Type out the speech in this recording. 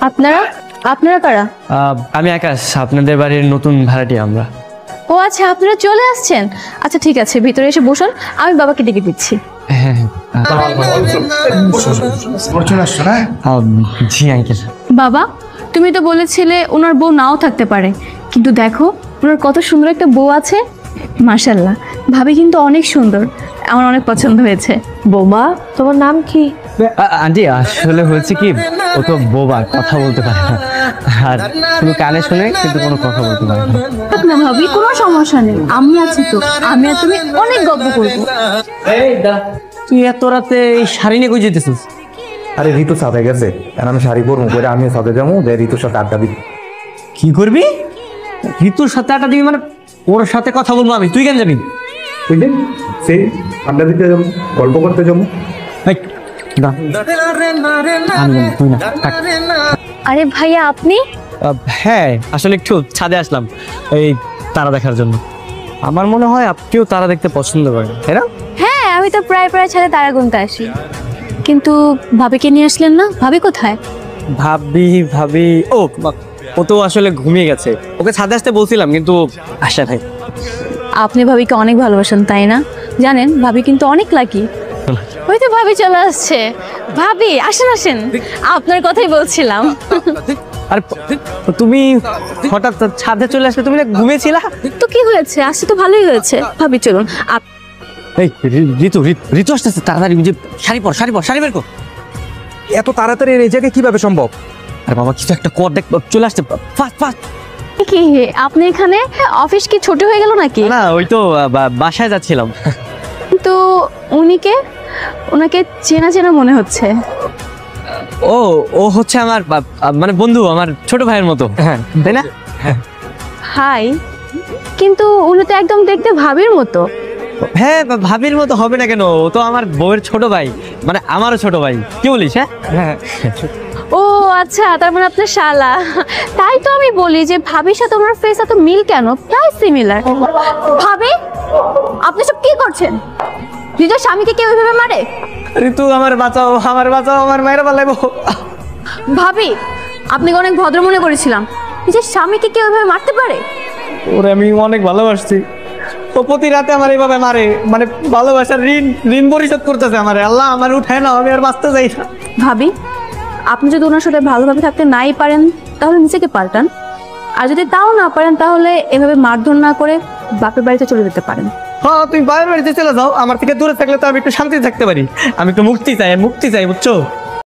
আপনারা আপনারা কারা? আমি আকাশ, আপনাদের বাড়ির নতুন ভাড়াটি আমরা। ও আচ্ছা, আপনারা চলে আসছেন। আচ্ছা ঠিক আছে, ভিতরে এসে বসুন, আমি বাবাকে ডেকে দিচ্ছি। হ্যাঁ জি আঙ্কেল। বাবা, তুমি তো বলেছিলে ওনার বউ নাও থাকতে পারে, কিন্তু দেখো ওনার কত সুন্দর একটা বউ আছে। মাশাআল্লাহ, ভাবি কিন্তু অনেক সুন্দর, আমার অনেক পছন্দ হয়েছে। বৌমা, তোমার নাম কি? আন্টি আসলে হয়েছে কি, ও তো বোবা, কথা বলতে পারে না, আর শুধু কানে শুনে কিন্তু কোনো কথা বলতে পারে না। না ভাবি, কোনো সমস্যা নেই, আমি আছি তো, আমি আর তুমি অনেক গল্প করবো। তুই এত রাতে এই শাড়ি নিয়ে কই যেতেছিস? আরে ঋতু সাথে গেছে, আমি শাড়ি পরবো করে আমি সাথে যাবো, ঋতুর সাথে আড্ডা দিবি। কি করবি? ঋতুর সাথে আড্ডা দিবি মানে? ওর সাথে কথা বলবো আমি, তুই কেন যাবি? বুঝলি, সেই আড্ডা দিতে যাবো, গল্প করতে যাবো। আরে ভাইয়া আপনি? হ্যাঁ আসলে একটু ছাদে আসলাম এই তারা দেখার জন্য। আমার মনে হয় আপনিও তারা দেখতে পছন্দ করেন, তাই না? হ্যাঁ, আমি তো প্রায় প্রায় ছাদে তারা গুনতে আসি। কিন্তু ভাবিকে নিয়ে আসলেন না? ভাবি কোথায়? ভাবি ও তো আসলে ঘুমিয়ে গেছে, ওকে ছাদে আসতে বলছিলাম কিন্তু আসা নাই। আপনি ভাবিকে অনেক ভালোবাসেন তাই না? জানেন ভাবি কিন্তু অনেক লাকি। ওই তো ভাবি চলে আসছে। ভাবি আসেন আসেন, আপনার কথাই বলছিলাম। আর তুমি হঠাৎ ছাদে চলে আসলে, তুমি না ঘুমিয়েছিলা? তো কি হয়েছে, আসছে তো ভালোই হয়েছে। ভাবি চলুন। এই ঋতু আসতেছে, তাড়াতাড়ি শাড়ি বের কর। এত তাড়াতাড়ি এই জায়গায় কিভাবে সম্ভব? আরে বাবা কিছু একটা কর, দেখ চলে আসছে ফাস্ট। কি আপনি এখানে? অফিস কি ছোট হয়ে গেল নাকি? না ওই তো বাসায় যাচ্ছিলাম। তো ওনাকে চেনা চেনা মনে হচ্ছে। ও হচ্ছে আমার মানে বন্ধু, আমার ছোট ভাইয়ের মতো। হ্যাঁ তাই না? হাই, কিন্তু উনি তো একদম দেখতে ভাবির মতো। হ্যাঁ ভাবির মতো হবে না কেন, ও তো আমার বউয়ের ছোট ভাই, মানে আমারও ছোট ভাই। কি বলিস? হ্যাঁ ও আচ্ছা, তার মানে আপনার শালা। তাই তো আমি বলি যে ভাবির সাথে আমার ফেস এত মিল কেন, প্রায় সিমিলার। ভাবি আপনি সব কি করছেন? নিজের স্বামীকে কেউ ওইভাবে মারে? ঋতু আমার বাঁচাও, আমার মায়েরা পালাইবো। ভাবি আপনাকে অনেক ভদ্র মনে করেছিলাম, নিজের স্বামীকে কেউ ওইভাবে মারতে পারে? ওরে আমি অনেক ভালোবাসছি, ও প্রতি রাতে আমার এইভাবে মারে, মানে ভালোবাসার ঋণ পরিশোধ করতেছে আমার। আল্লাহ আমার উঠায় না, আমি আর বাঁচতে চাই না। ভাবি আপনি যদি ওনার সাথে ভালোভাবে থাকতে নাই পারেন তাহলে নিজেকে পাল্টান, আর যদি তাও না পারেন তাহলে এভাবে মারধর না করে বাপের বাড়িতে চলে যেতে পারেন। হ্যাঁ তুমি বাপের বাড়িতে চলে যাও, আমার থেকে দূরে থাকলে তো আমি একটু শান্তিতে থাকতে পারি। আমি একটু মুক্তি চাই, বুঝছো?